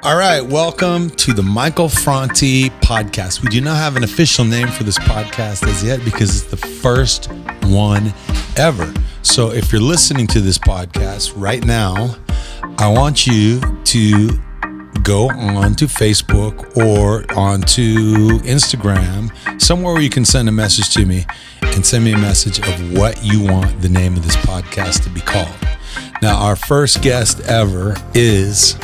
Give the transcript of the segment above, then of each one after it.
All right, welcome to the Michael Franti podcast. We do not have an official name for this podcast as yet because it's the first one ever. So if you're listening to this podcast right now, I want you to go on to Facebook or onto Instagram, somewhere where you can send a message to me and send me a message of what you want the name of this podcast to be called. Now, our first guest ever is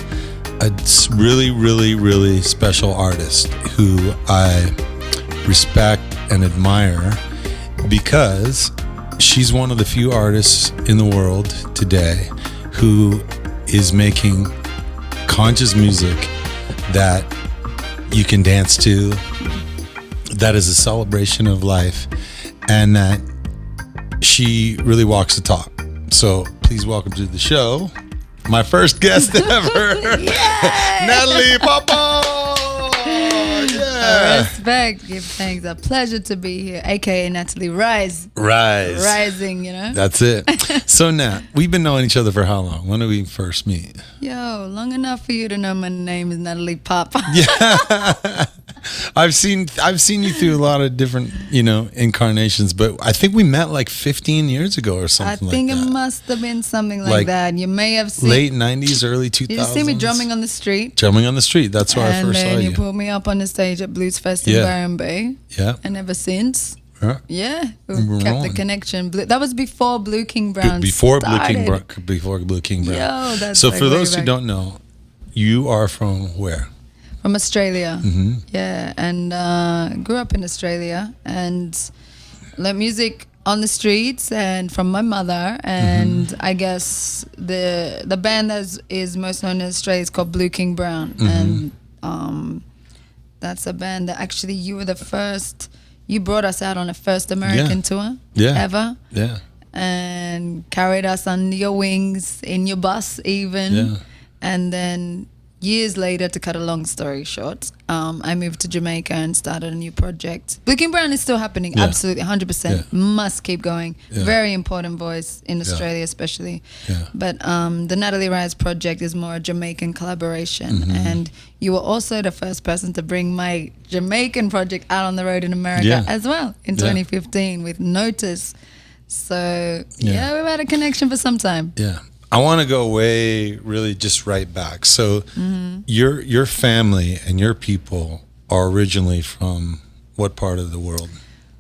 a really special artist who I respect and admire because she's one of the few artists in the world today who is making conscious music that you can dance to, that is a celebration of life, and that she really walks the talk. So please welcome to the show my first guest ever, Nattali Papa. Yeah. Respect, give thanks. A pleasure to be here, aka Nattali Rize. Rising, you know. That's it. So Nat, we've been knowing each other for how long? When did we first meet? Yo, long enough for you to know my name is Nattali Papa. Yeah. I've seen you through a lot of different, incarnations, but I think we met like 15 years ago or something like that. I think it must have been something like that. You may have seen late 90s, early 2000s. Did you see me drumming on the street? Drumming on the street. That's where I first saw you. And then you pulled me up on the stage at Blues Fest in Byron Bay. Yeah. And ever since, we've We're kept rolling. the connection. That was before Blue King Brown Before started. Blue King Brown. Yo, that's so like for those way who back. don't know, you are from where? From Australia. Mm-hmm. Yeah, and grew up in Australia and learned music on the streets and from my mother. And I guess the band that is most known in Australia is called Blue King Brown. And that's a band that actually you brought us out on a first American tour ever. Yeah. And carried us under your wings, in your bus even. Yeah. And then years later, to cut a long story short, I moved to Jamaica and started a new project. Blue King Brown is still happening, absolutely, 100%. Yeah. Must keep going. Yeah. Very important voice in Australia especially. Yeah. But the Nattali Rize project is more a Jamaican collaboration. And you were also the first person to bring my Jamaican project out on the road in America as well in 2015 with Notice. So, we've had a connection for some time. Yeah. I want to go really just right back. So your family and your people are originally from what part of the world?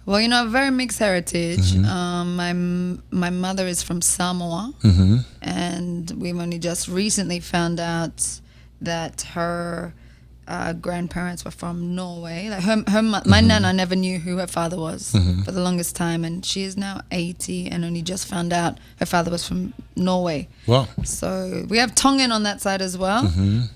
Well, a very mixed heritage. My mother is from Samoa, and we've only just recently found out that her grandparents were from Norway. Like my nana never knew who her father was for the longest time, and she is now 80 and only just found out her father was from Norway. Wow. So we have Tongan on that side as well.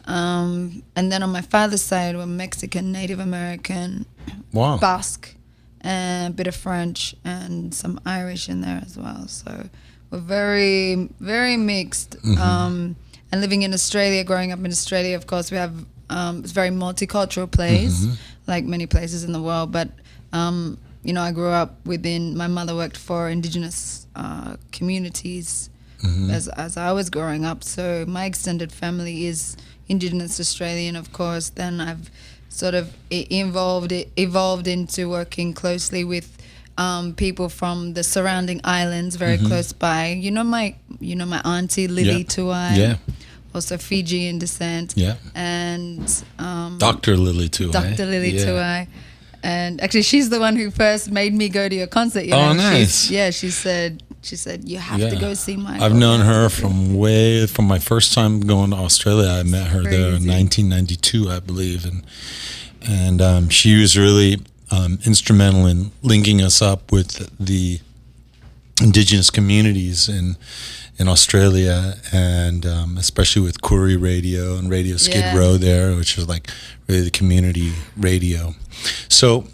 And then on my father's side, we're Mexican, Native American, Wow. Basque, and a bit of French and some Irish in there as well. So we're very, very mixed. And living in Australia, growing up in Australia, of course, we have it's a very multicultural place, like many places in the world. But, I grew up my mother worked for Indigenous communities as I was growing up. So my extended family is Indigenous Australian, of course. Then I've sort of evolved into working closely with people from the surrounding islands, very close by. My auntie Lily Tuai. Yeah. Also Fijian descent. Yeah. And Dr. Lily Tuai. Dr. Lily Tuai. And actually she's the one who first made me go to your concert. Oh, nice. She said you have to go see Michael. I've known her from my first time going to Australia. I met her there in 1992, I believe. And she was really instrumental in linking us up with the Indigenous communities in Australia, and especially with Koori Radio and Radio Skid Row there, which is like really the community radio. So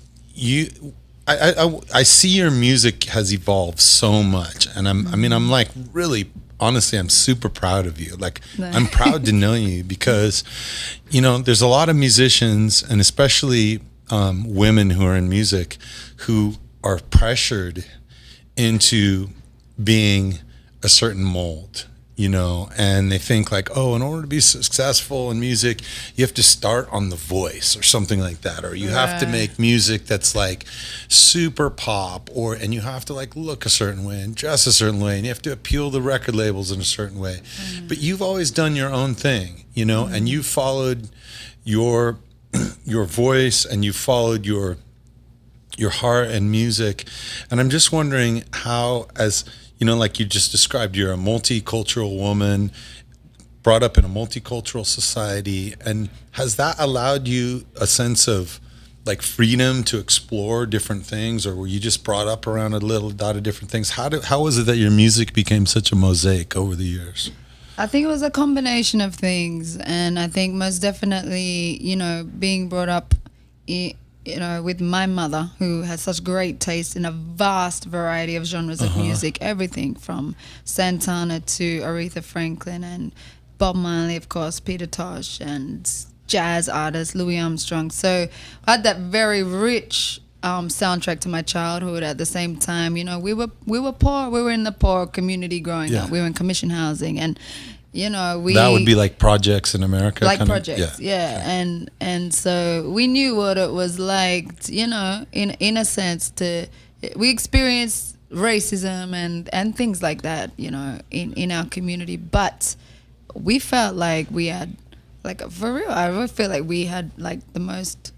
I see your music has evolved so much, and I'm like really, honestly, I'm super proud of you. Like I'm proud to know you because, there's a lot of musicians, and especially women who are in music, who are pressured into being a certain mold, you know, and they think like, oh, in order to be successful in music, you have to start on The Voice or something like that, or you have to make music that's like super pop, and you have to like look a certain way and dress a certain way, and you have to appeal to record labels in a certain way. But you've always done your own thing, you know, and you followed your voice, and you followed your heart and music. And I'm just wondering how, as you know, like you just described, you're a multicultural woman, brought up in a multicultural society, and has that allowed you a sense of like freedom to explore different things, or were you just brought up around a little dot of different things? How was it that your music became such a mosaic over the years? I think it was a combination of things, and I think most definitely, you know, being brought up, you know, with my mother, who has such great taste in a vast variety of genres of music, everything from Santana to Aretha Franklin and Bob Marley, of course, Peter Tosh, and jazz artists, Louis Armstrong. So I had that very rich soundtrack to my childhood. At the same time, you know, we were poor. We were in the poor community growing up. We were in commission housing, and you know, that would be like projects in America, like projects, and so we knew what it was like, you know, in a sense, we experienced racism and things like that, you know, in our community, but we felt like we had, like, for real, I really feel like we had like the most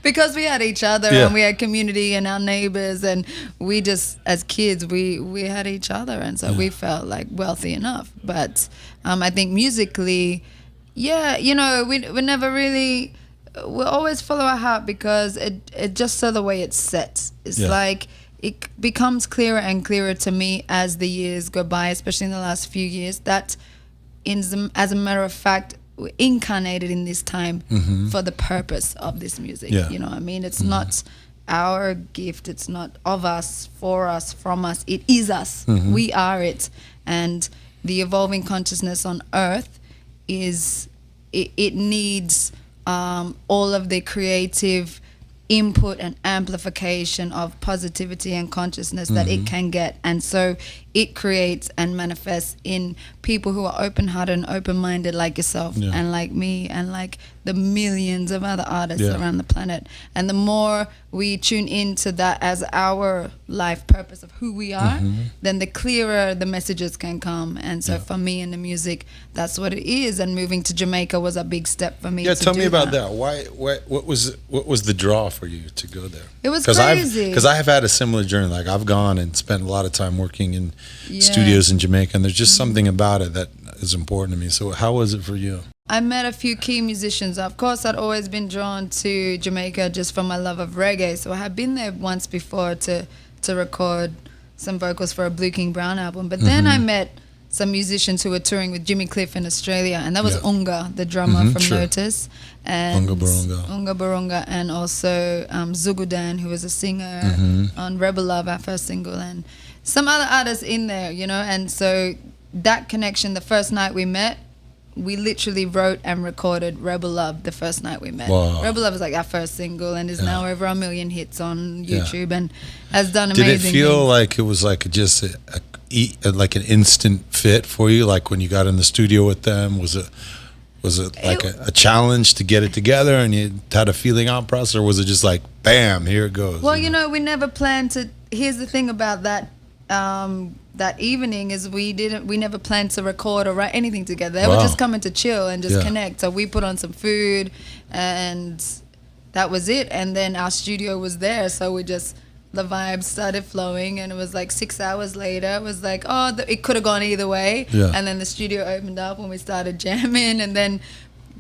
because we had each other and we had community and our neighbors, and we just, as kids, we had each other, and so we felt like wealthy enough. But I think musically, you know, we never really, we always follow our heart, because it just so the way it's set, it's like it becomes clearer and clearer to me as the years go by, especially in the last few years, that as a matter of fact, we're incarnated in this time for the purpose of this music. You know what I mean? It's not our gift. It's not of us, for us, from us. It is us. We are it. And the evolving consciousness on Earth it needs all of the creative input and amplification of positivity and consciousness that it can get. And so it creates and manifests in people who are open-hearted and open-minded, like yourself and like me and like the millions of other artists around the planet. And the more we tune into that as our life purpose of who we are, then the clearer the messages can come. And so for me in the music, that's what it is. And moving to Jamaica was a big step for me. Tell me about that. Why? What was the draw for you to go there? It was crazy. Because I have had a similar journey. Like, I've gone and spent a lot of time working in studios in Jamaica, and there's just something about it that is important to me. So how was it for you? I met a few key musicians. Of course, I'd always been drawn to Jamaica just from my love of reggae. So I had been there once before to record some vocals for a Blue King Brown album. But then I met some musicians who were touring with Jimmy Cliff in Australia, and that was Unga, the drummer from Notice, and Unga Barunga, and also Zugudan, who was a singer on Rebel Love, our first single, and some other artists in there, you know. And so that connection, the first night we met, we literally wrote and recorded Rebel Love the first night we met. Wow. Rebel Love was like our first single, and is now over 1 million hits on YouTube and has done amazing things. Did it feel like it was like just like an instant fit for you? Like when you got in the studio with them, was it like a challenge to get it together, and you had a feeling out process, or was it just like, bam, here it goes? Well, you know, we never planned to. Here's the thing about that. That evening is we never planned to record or write anything together. They were just coming to chill and just connect. So we put on some food, and that was it. And then our studio was there, so the vibes started flowing, and it was like 6 hours later, it was like, it could have gone either way. And then the studio opened up and we started jamming, and then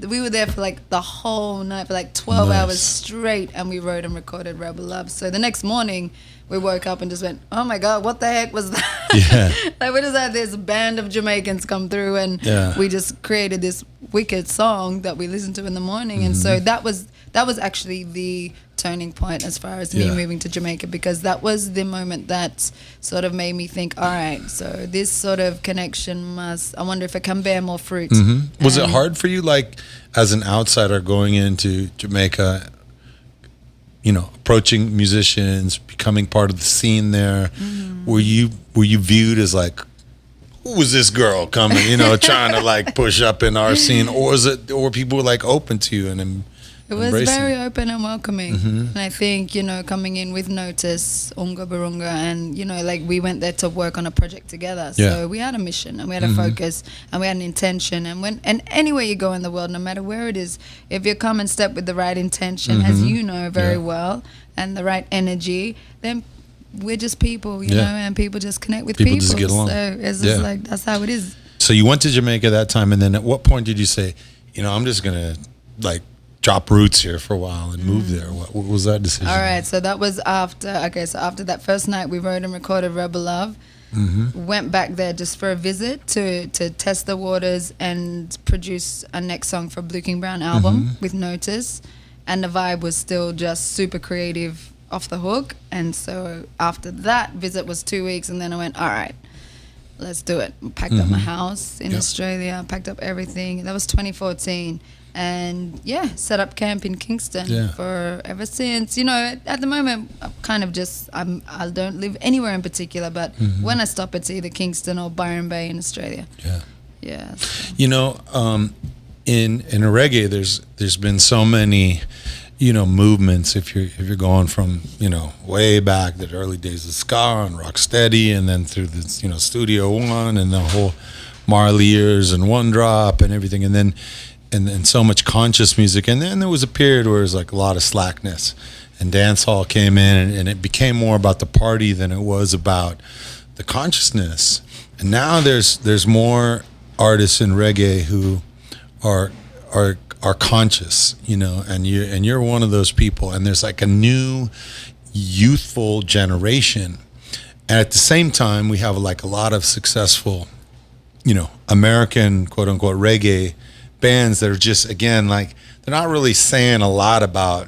we were there for like the whole night, for like 12 hours straight, and we wrote and recorded Rebel Love. So the next morning we woke up and just went, oh my God, what the heck was that? Like, we just had this band of Jamaicans come through, and we just created this wicked song that we listened to in the morning. And so that was actually the turning point as far as me moving to Jamaica, because that was the moment that sort of made me think, all right, so this sort of connection I wonder if it can bear more fruit. Was it hard for you, like, as an outsider going into Jamaica, you know, approaching musicians, becoming part of the scene there? Were you viewed as like who was this girl coming, trying to like push up in our scene, or people were like open to you and it was very open and welcoming. Mm-hmm. And I think, coming in with notice, Unga Barunga, and, like we went there to work on a project together. So Yeah. we had a mission and we had a focus and we had an intention. And anywhere you go in the world, no matter where it is, if you come and step with the right intention, as you know very well, and the right energy, then we're just people, you know, and people just connect with people. Just get along. So it's just like, that's how it is. So you went to Jamaica that time, and then at what point did you say, I'm just going to like drop roots here for a while and move there? What was that decision? All right, so that was after that first night we wrote and recorded Rebel Love. Went back there just for a visit to test the waters and produce a next song for Blue King Brown album with Notice. And the vibe was still just super creative, off the hook. And so after that visit was 2 weeks, and then I went, all right, let's do it. Packed up my house in Australia, packed up everything. That was 2014. And set up camp in Kingston for ever since. At the moment, I'm kind of just, I don't live anywhere in particular, but when I stop, it's either Kingston or Byron Bay in Australia. Yeah. So. In a reggae, there's been so many, movements. If you're going from, way back the early days of ska and Rocksteady, and then through the, Studio One and the whole Marley years and One Drop and everything, and then so much conscious music. And then there was a period where it was like a lot of slackness, and dance hall came in, and it became more about the party than it was about the consciousness. And now there's more artists in reggae who are conscious, and you're one of those people. And there's like a new youthful generation, and at the same time we have like a lot of successful, American quote unquote reggae bands that are just, again, like they're not really saying a lot about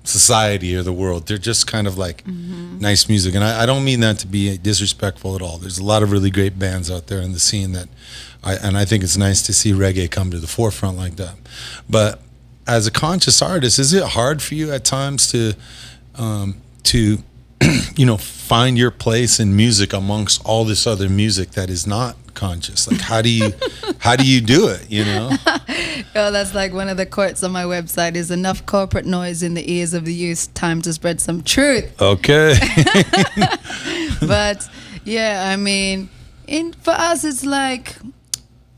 society or the world. They're just kind of like nice music. And I don't mean that to be disrespectful at all. There's a lot of really great bands out there in the scene that I think it's nice to see reggae come to the forefront like that. But as a conscious artist, is it hard for you at times to find your place in music amongst all this other music that is not conscious? Like, how do you do it? Well, that's like one of the quotes on my website is, enough corporate noise in the ears of the youth, time to spread some truth. Okay. But I mean, for us it's like,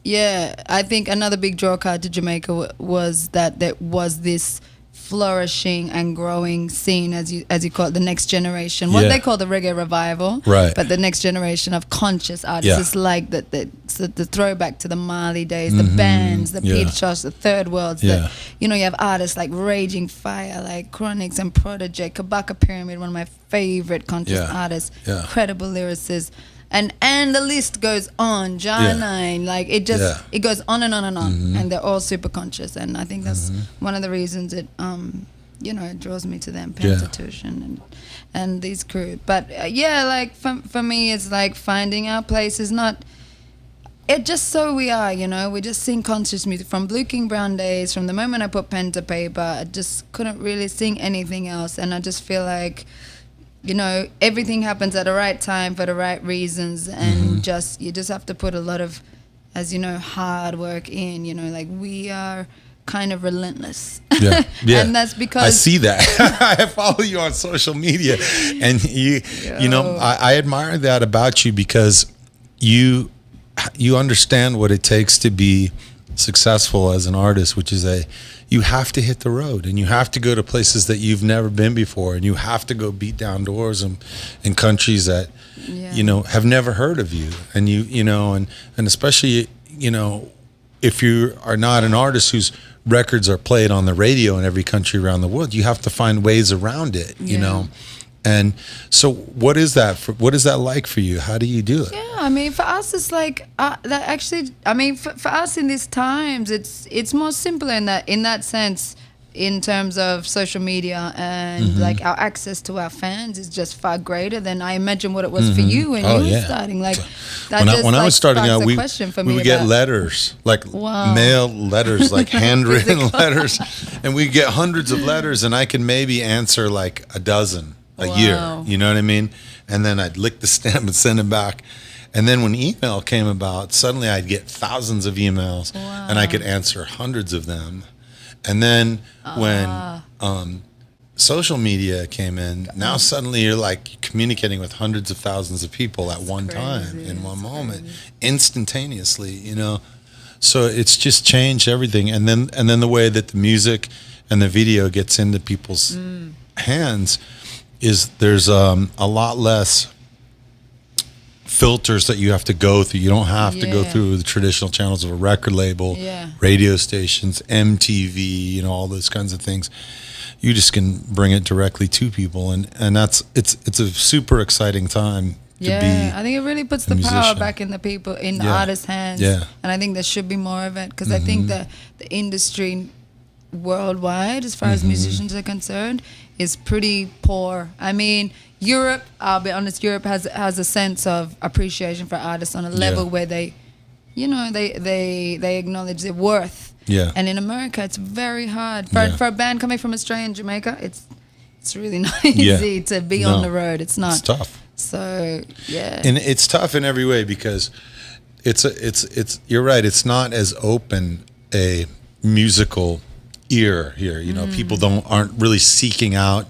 I think another big draw card to Jamaica was that there was this flourishing and growing scene, as you call it, the next generation, what they call the reggae revival, right? But the next generation of conscious artists. It's like the throwback to the Marley days, the bands, the Peter Tosh, the Third Worlds. That, you have artists like Raging Fire, like Chronics and Protege, Kabaka Pyramid, one of my favorite conscious artists, incredible lyricists. And the list goes on, John 9, like it just it goes on and on and on, and they're all super conscious, and I think that's one of the reasons it it draws me to them, Pentateuch and these crew. But like for me, it's like finding our place is not. It just so we are, we just sing conscious music from Blue King Brown days. From the moment I put pen to paper, I just couldn't really sing anything else, and I just feel like, everything happens at the right time for the right reasons, and you just have to put a lot of, as hard work in. Like we are kind of relentless. And that's because I see that. I follow you on social media, and I admire that about you, because you understand what it takes to be successful as an artist, which is you have to hit the road, and you have to go to places that you've never been before, and you have to go beat down doors in countries that have never heard of you, and and especially if you are not an artist whose records are played on the radio in every country around the world, you have to find ways around it. And so what is that like for you? How do you do it? I mean, for us, it's like that actually, I mean, for us in these times, it's more simpler in that sense, in terms of social media, and like our access to our fans is just far greater than I imagine what it was for you when you were starting. Like that when I was starting out, we would get letters, like mail letters, like handwritten letters, and we'd get hundreds of letters, and I could maybe answer like a dozen a year, you know what I mean? And then I'd lick the stamp and send it back. And then when email came about, suddenly I'd get thousands of emails, and I could answer hundreds of them. And then when social media came in, now suddenly you're like communicating with hundreds of thousands of people at one time, in one moment, instantaneously, you know. So it's just changed everything. And then the way that the music and the video gets into people's hands is there's a lot less filters that you have to go through. You don't have to go through the traditional channels of a record label, radio stations, MTV, you know, all those kinds of things. You just can bring it directly to people, and that's it's a super exciting time to be. I think it really puts the power back in the people, in the artists' hands. And I think there should be more of it, because I think that the industry worldwide, as far as musicians are concerned, is pretty poor. I mean, Europe, I'll be honest, Europe has a sense of appreciation for artists on a level where they, you know, they acknowledge their worth. And in America, it's very hard for a band coming from Australia and Jamaica. It's really not easy to be on the road. It's not. It's tough. So and it's tough in every way, because it's you're right. It's not as open a musical ear here. You know, people aren't really seeking out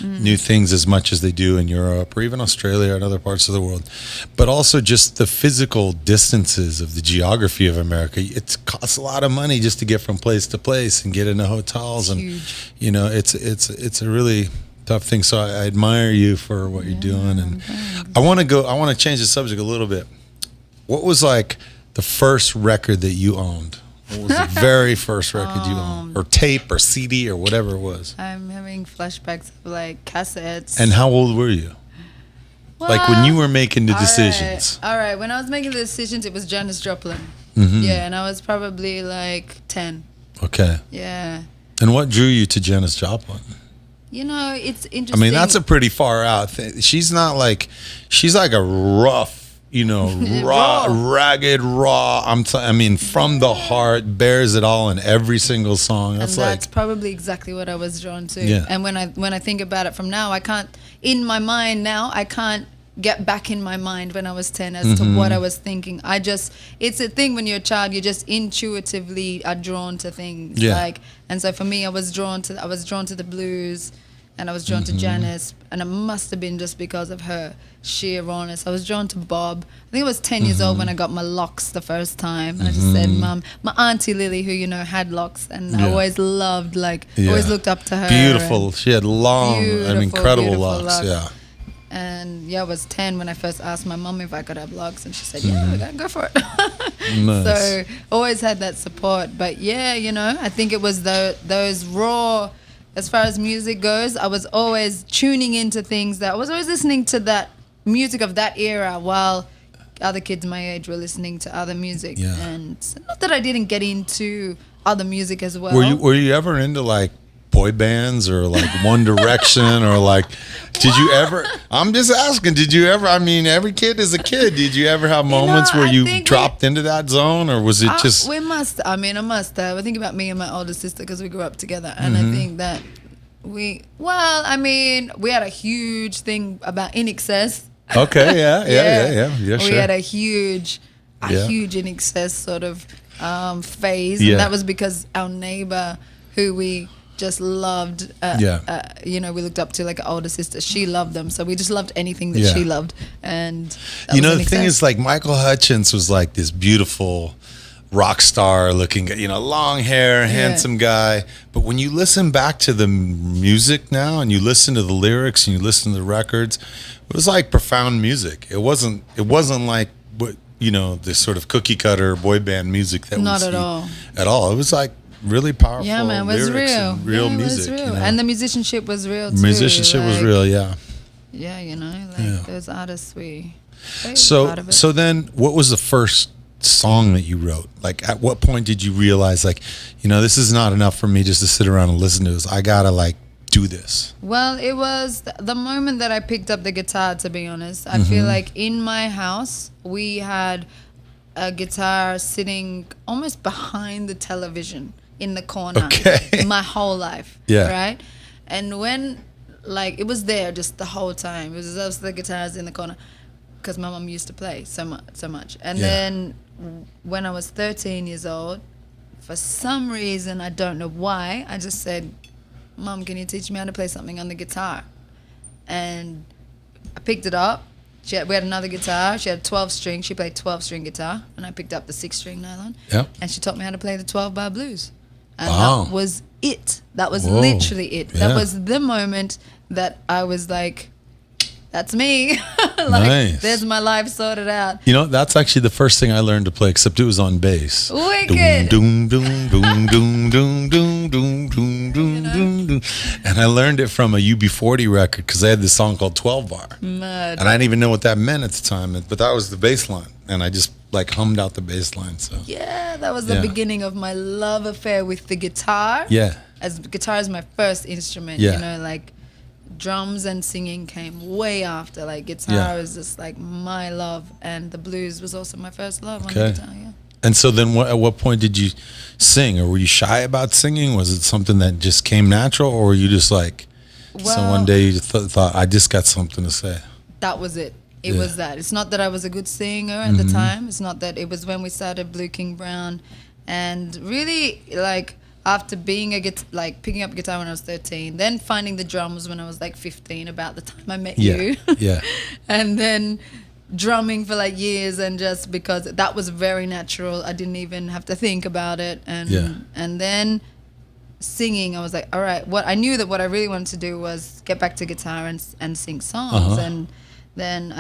new things as much as they do in Europe or even Australia and other parts of the world. But also just the physical distances of the geography of America. It costs a lot of money just to get from place to place and get into hotels, and you know, it's a really tough thing. So I admire you for what you're doing, and I want to change the subject a little bit. What was like the first record that you owned? What was the very first record you owned? Or tape or CD or whatever it was? I'm having flashbacks of like cassettes. And how old were you? Well, like when you were making the decisions. All right. When I was making the decisions, it was Janis Joplin. Yeah, and I was probably like 10. Okay. Yeah. And what drew you to Janis Joplin? You know, it's interesting. I mean, that's a pretty far out thing. She's like a rough, you know, ragged, raw. I mean, from the heart, bears it all in every single song. That's probably exactly what I was drawn to. Yeah. And when I think about it from now, I can't get back in my mind when I was 10 as to what I was thinking. It's a thing when you're a child, you just intuitively are drawn to things. Yeah. And so for me, I was drawn to the blues, and I was drawn to Janis, and it must have been just because of her sheer rawness. I was drawn to Bob. I think I was 10 years old when I got my locks the first time, and I just said, Mum, my auntie Lily, who, you know, had locks, and I always loved, always looked up to her. Beautiful. She had long and incredible locks. Yeah. And I was 10 when I first asked my mum if I could have locks, and she said, we gotta go for it. Nice. So always had that support. But yeah, you know, I think it was those raw, as far as music goes, I was always tuning into things that I was always listening to that music of that era, while other kids my age were listening to other music. And not that I didn't get into other music as well. Were you ever into like boy bands or like One Direction or like, did you ever, I'm just asking, did you ever, I mean, every kid is a kid. Did you ever have moments where you dropped into that zone, or was it just? I must have. I think about me and my older sister, because we grew up together. And I think that we had a huge thing about In Excess. Okay, yeah, sure. We had a huge In Excess sort of phase. And that was because our neighbor, who we just loved, you know, we looked up to like an older sister. She loved them, so we just loved anything that she loved. And you know, the thing is, like, Michael Hutchence was like this beautiful rock star looking, you know, long hair, handsome guy. But when you listen back to the music now, and you listen to the lyrics, and you listen to the records, it was like profound music. It wasn't like what, you know, this sort of cookie cutter boy band music that not at all. At all. It was like really powerful. Yeah, man, it was real. Real music. It was real. You know? And the musicianship was real too. Musicianship was real, yeah. Yeah, you know, like those artists So then what was the first song that you wrote? Like, at what point did you realize, like, you know, this is not enough for me just to sit around and listen to this. I gotta like do this. Well, it was the moment that I picked up the guitar, to be honest. I feel like in my house we had a guitar sitting almost behind the television in the corner. Okay. My whole life. Yeah. Right? And when, like, it was there just the whole time. It was just the guitars in the corner. because my mum used to play so much. And Yeah. then when I was 13 years old, for some reason, I don't know why, I just said, Mum, can you teach me how to play something on the guitar? And I picked it up. We had another guitar. She had 12 string. She played 12-string guitar, and I picked up the 6-string nylon. Yeah. And she taught me how to play the 12-bar blues. And Wow. that was it. That was Whoa. literally it. Yeah. That was the moment that I was like, that's me. Like, Nice. there's my life sorted out. You know, that's actually the first thing I learned to play, except it was on bass. Wicked. Doom, doom, doom, doom, doom, doom, doom, doom, doom, doom, doom. And I learned it from a UB40 record because they had this song called 12 Bar. Mad. And I didn't even know what that meant at the time, but that was the bass line. And I just like hummed out the bass line. So Yeah, that was the Yeah. beginning of my love affair with the guitar. yeah, As guitar is my first instrument, Yeah. you know, like drums and singing came way after. Like guitar Yeah. is just like my love, and the blues was also my first love on Okay. the guitar. Yeah. And so then at what point did you sing, or were you shy about singing? Was it something that just came natural, or were you just like, so Well- one day you thought, I just got something to say? That was it. It Yeah. was that. It's not that I was a good singer at the time. It's not that. It was when we started Blue King Brown, and really like after being picking up a guitar when I was 13, then finding the drums when I was like 15, about the time I met Yeah, you. yeah. And then drumming for like years, and just because that was very natural, I didn't even have to think about it. And Yeah. and then singing, I was like, all right, what I really wanted to do was get back to guitar and sing songs. Uh-huh. And then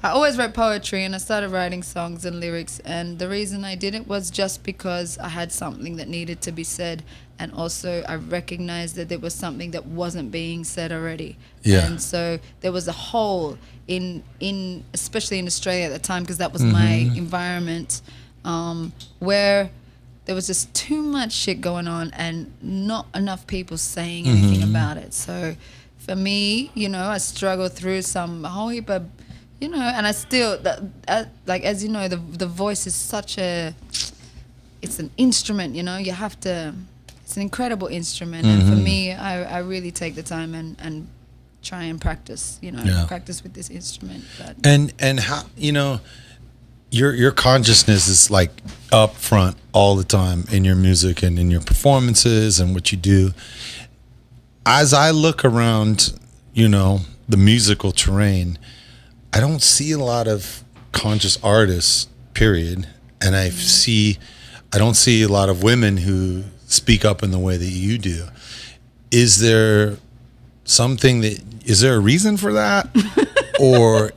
I always wrote poetry, and I started writing songs and lyrics, and the reason I did it was just because I had something that needed to be said, and also I recognized that there was something that wasn't being said already. Yeah. And so there was a hole in especially in Australia at the time, because that was my environment, where there was just too much shit going on and not enough people saying anything about it. So for me, you know, I struggled through some whole heap of, you know, and I still, like, as you know, the voice is such it's an instrument, you know, you have to, it's an incredible instrument. And for me, I really take the time and try and practice, you know, Yeah. practice with this instrument. But And how, you know, your consciousness is like up front all the time in your music and in your performances and what you do. As I look around, you know, the musical terrain, I don't see a lot of conscious artists, period. And I don't see a lot of women who speak up in the way that you do. Is there a reason for that? Or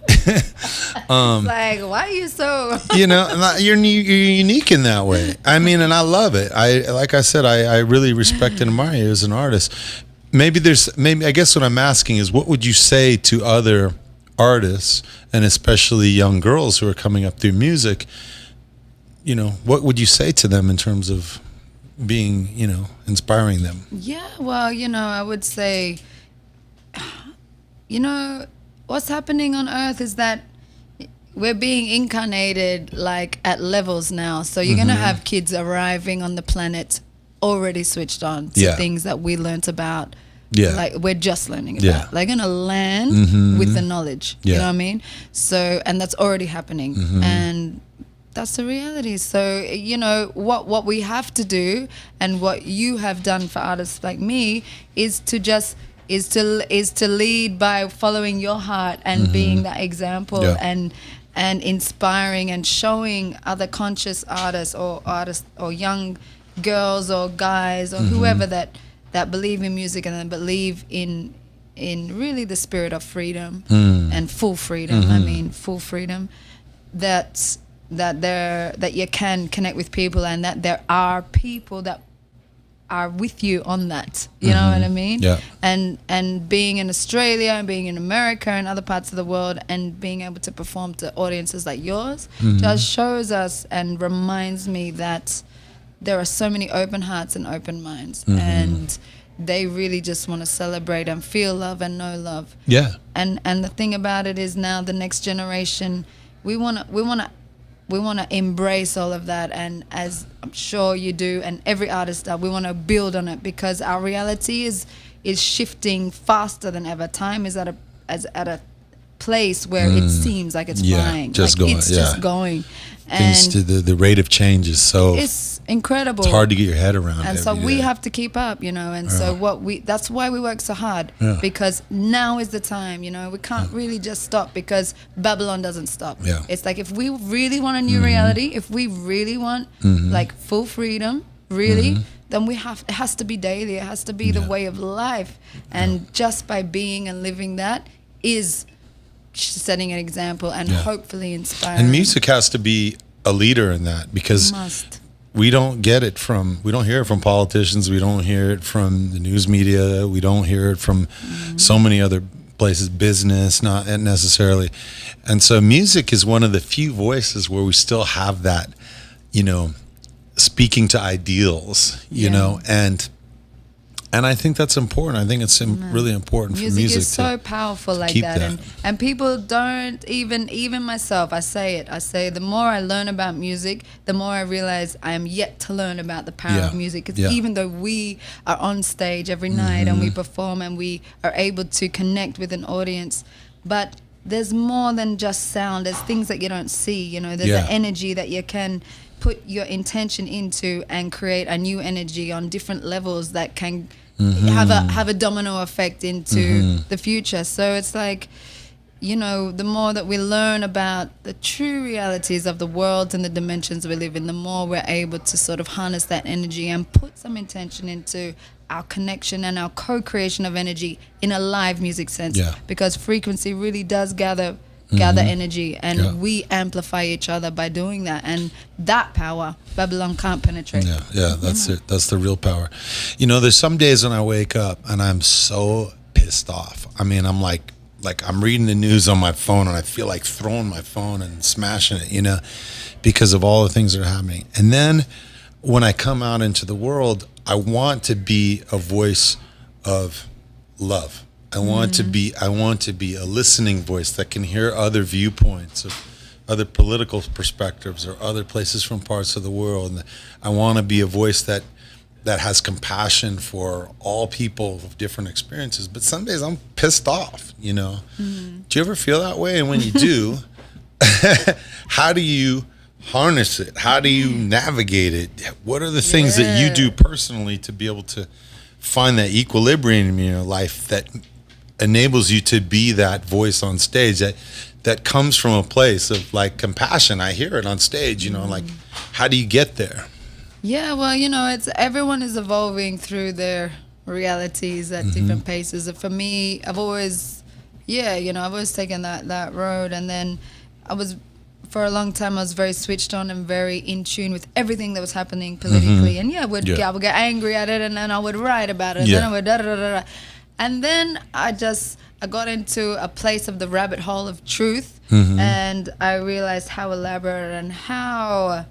like, why are you so? you know, you're unique in that way. I mean, and I love it. Like I said, I really respect and admire you as an artist. Maybe I guess what I'm asking is, what would you say to other artists, and especially young girls who are coming up through music? You know, what would you say to them in terms of being, you know, inspiring them? Yeah, well, you know, I would say, you know, what's happening on Earth is that we're being incarnated like at levels now. So you're gonna have kids arriving on the planet already switched on to Yeah. things that we learnt about. Yeah. Like we're just learning about. Yeah. They're gonna land with the knowledge. You Yeah. know what I mean? So, and that's already happening. And that's the reality. So, you know, what we have to do, and what you have done for artists like me, is to lead by following your heart and being that example. Yeah. And inspiring and showing other conscious artists or young girls or guys or whoever that believe in music and then believe in really the spirit of freedom and full freedom. I mean, full freedom. That you can connect with people, and that there are people that are with you on that. You know what I mean? Yeah. And being in Australia and being in America and other parts of the world and being able to perform to audiences like yours just shows us and reminds me that there are so many open hearts and open minds, and they really just want to celebrate and feel love and know love. Yeah. And the thing about it is, now the next generation, we want to embrace all of that, and as I'm sure you do, and every artist does, we want to build on it, because our reality is shifting faster than ever. Time is at a place where it seems like it's flying, just like going, it's just going, things and the rate of change is so it's incredible. It's hard to get your head around. And so we have to keep up, you know. And so that's why we work so hard, because now is the time, you know. We can't really just stop, because Babylon doesn't stop. Yeah. It's like, if we really want a new reality, if we really want like full freedom, really, then it has to be daily. It has to be the way of life. And just by being and living that is setting an example and hopefully inspiring. And music has to be a leader in that, because we don't hear it from politicians, we don't hear it from the news media, we don't hear it from so many other places, business, not necessarily. And so music is one of the few voices where we still have that, you know, speaking to ideals, you know, and I think that's important. I think it's really important for music. Music is so powerful like that. And people don't even myself, I say the more I learn about music, the more I realize I am yet to learn about the power of music. Because even though we are on stage every night and we perform and we are able to connect with an audience, but there's more than just sound. There's things that you don't see, you know. There's an energy that you can put your intention into and create a new energy on different levels that can have a domino effect into the future. So it's like, you know, the more that we learn about the true realities of the world and the dimensions we live in, the more we're able to sort of harness that energy and put some intention into our connection and our co-creation of energy in a live music sense. Because frequency really does gather energy, and we amplify each other by doing that, and that power Babylon can't penetrate. That's it. That's the real power. You know, there's some days when I wake up and I'm so pissed off. I mean, I'm like I'm reading the news on my phone and I feel like throwing my phone and smashing it, you know, because of all the things that are happening. And then when I come out into the world, I want to be a voice of love. I want to be a listening voice that can hear other viewpoints of other political perspectives or other places from parts of the world. And I want to be a voice that has compassion for all people of different experiences. But some days I'm pissed off, you know. Do you ever feel that way? And when you do, how do you harness it? How do you navigate it? What are the things that you do personally to be able to find that equilibrium in your life that enables you to be that voice on stage that comes from a place of like compassion? I hear it on stage, you know, like, how do you get there? Yeah, well, you know, everyone is evolving through their realities at different paces. For me, I've always taken that road, and then for a long time I was very switched on and very in tune with everything that was happening politically. And I would get angry at it, and then I would write about it, and then I would da-da-da-da-da. And then I got into a place of the rabbit hole of truth, and I realized how elaborate and how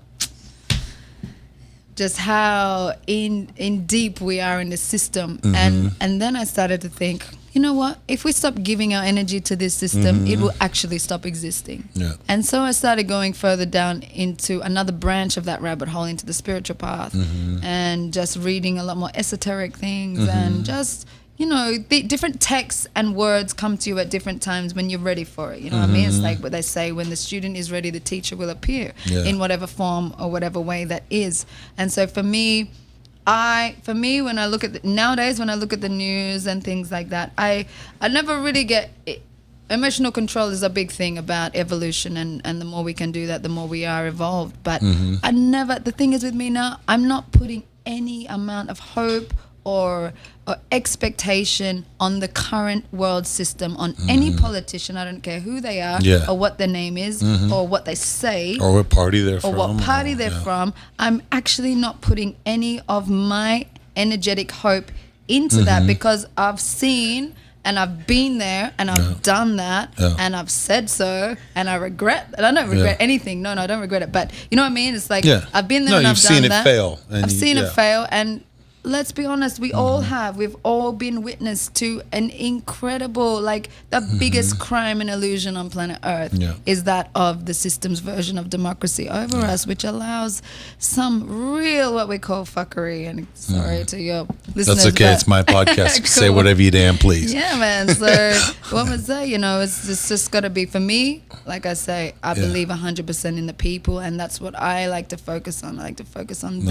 in deep we are in the system. And then I started to think, you know what? If we stop giving our energy to this system, it will actually stop existing. And so I started going further down into another branch of that rabbit hole, into the spiritual path, and just reading a lot more esoteric things, and just, you know, the different texts and words come to you at different times when you're ready for it. You know what I mean? It's like what they say, when the student is ready, the teacher will appear in whatever form or whatever way that is. And so for me, when I look at nowadays, when I look at the news and things like that, I never really get it. Emotional control is a big thing about evolution, and the more we can do that, the more we are evolved. But the thing is with me now, I'm not putting any amount of hope or expectation on the current world system, on any politician. I don't care who they are, or what their name is, or what they say, or what party they're from, or what party they're from. I'm actually not putting any of my energetic hope into that, because I've seen and I've been there and I've done that and I've said so, and I regret, and I don't regret anything. No, I don't regret it. But you know what I mean? It's like I've been there and I've done that. I've seen it fail. I've seen it fail, and let's be honest, we all have. We've all been witness to an incredible, like the biggest crime and illusion on planet Earth is that of the system's version of democracy over us, which allows some real what we call fuckery. And sorry to your listeners. That's okay. It's my podcast. Cool. Say whatever you damn please. Yeah, man. So what was that? You know, it's just got to be, for me, like I say, I believe 100% in the people, and that's what I like to focus on. I like to focus on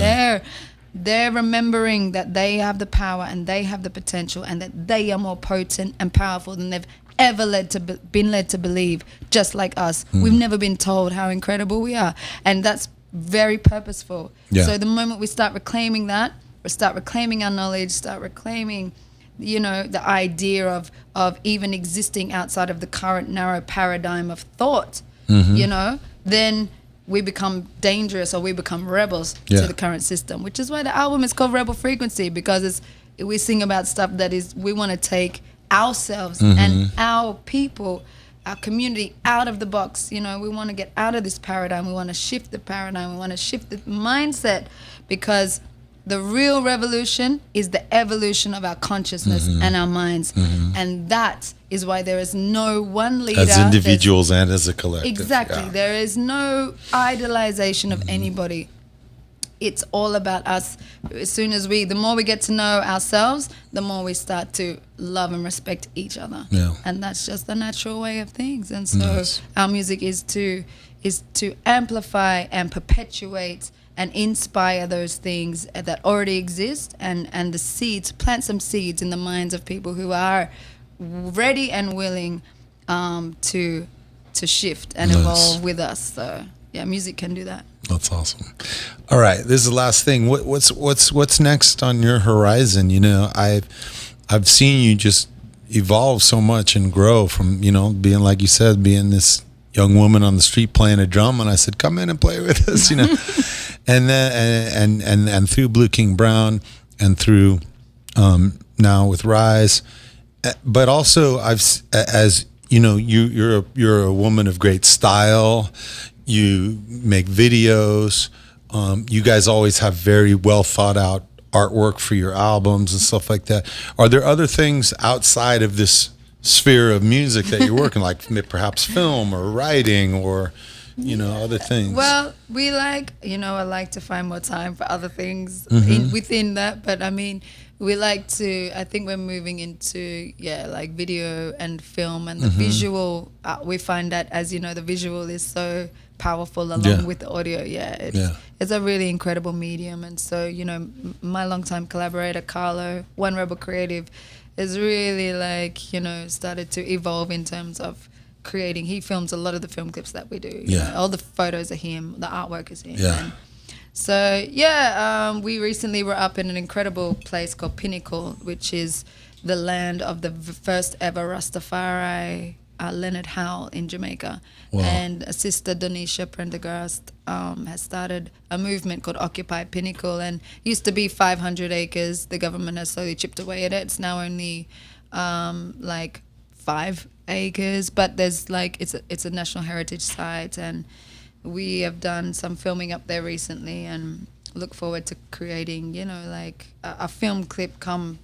they're remembering that they have the power and they have the potential and that they are more potent and powerful than they've ever been led to believe, just like us. We've never been told how incredible we are, and that's very purposeful. So the moment we start reclaiming that, we start reclaiming our knowledge, start reclaiming, you know, the idea of even existing outside of the current narrow paradigm of thought, you know, then we become dangerous, or we become rebels to the current system, which is why the album is called Rebel Frequency, because we sing about stuff that is, we want to take ourselves and our people, our community out of the box. You know, we want to get out of this paradigm. We want to shift the paradigm. We want to shift the mindset, because the real revolution is the evolution of our consciousness and our minds. And that is why there is no one leader. As individuals and as a collective. Exactly. Yeah. There is no idolization of anybody. It's all about us. As soon as the more we get to know ourselves, the more we start to love and respect each other. Yeah. And that's just the natural way of things. And so our music is to amplify and perpetuate and inspire those things that already exist, and the seeds, plant some seeds in the minds of people who are ready and willing to shift and evolve with us. So yeah, music can do that. That's awesome. All right, this is the last thing. What's next on your horizon? You know, I've seen you just evolve so much and grow from, you know, being, like you said, being this young woman on the street playing a drum, and I said, come in and play with us, you know. And then and through Blue King Brown, and through now with Rize, but also as you know, you're a woman of great style. You make videos. You guys always have very well thought out artwork for your albums and stuff like that. Are there other things outside of this sphere of music that you're working, like perhaps film or writing or, you know, other things? Well, we like, you know, I like to find more time for other things within that. But I mean, we like to, I think we're moving into, like video and film and the visual. We find that, as you know, the visual is so powerful along with the audio. It's a really incredible medium. And so, you know, my longtime collaborator, Carlo, One Rebel Creative, is really like, you know, started to evolve in terms of creating. He films a lot of the film clips that we do. You know, all the photos are him, the artwork is him. And so we recently were up in an incredible place called Pinnacle, which is the land of the first ever Rastafari, Leonard Howell in Jamaica. Wow. And Sister Donisha Prendergast has started a movement called Occupy Pinnacle, and used to be 500 acres. The government has slowly chipped away at it. It's now only like 5 acres, but there's like, it's a national heritage site, and we have done some filming up there recently, and look forward to creating, you know, like a film clip come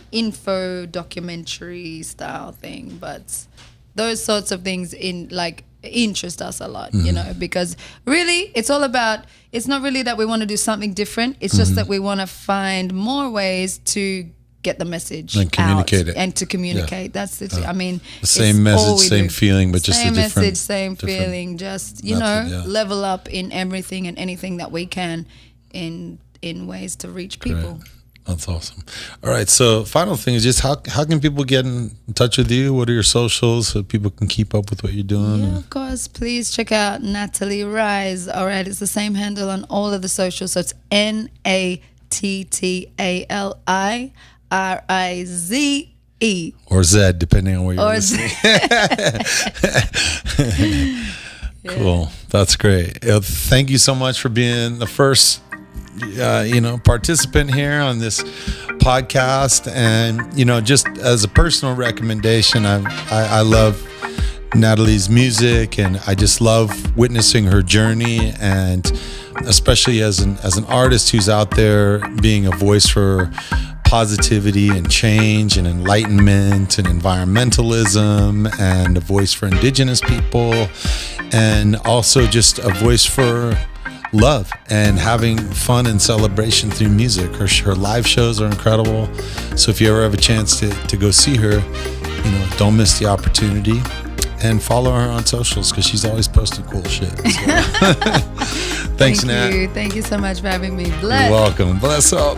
info documentary style thing. But those sorts of things interest us a lot, you know, because really it's all about, it's not really that we want to do something different, it's just that we want to find more ways to get the message and communicate out and to communicate. That's the I mean, the same message, same feeling, but just same a different message, same feeling, just, you know, level up in everything and anything that we can in ways to reach people. Great. That's awesome. All right, so final thing is just how can people get in touch with you? What are your socials so people can keep up with what you're doing? Yeah, of course. Please check out Nattali Rize. All right, it's the same handle on all of the socials. So it's NATTALIRIZE. Or Z, depending on where you're listening. Cool. That's great. Thank you so much for being the first participant here on this podcast. And, you know, just as a personal recommendation, I love Nattali's music, and I just love witnessing her journey. And especially as an artist who's out there being a voice for positivity and change and enlightenment and environmentalism, and a voice for indigenous people, and also just a voice for love and having fun and celebration through music. Her live shows are incredible. So if you ever have a chance to go see her, don't miss the opportunity, and follow her on socials because she's always posting cool shit. So. Thanks, Nat. Thank you so much for having me. Bless. You're welcome. Bless up.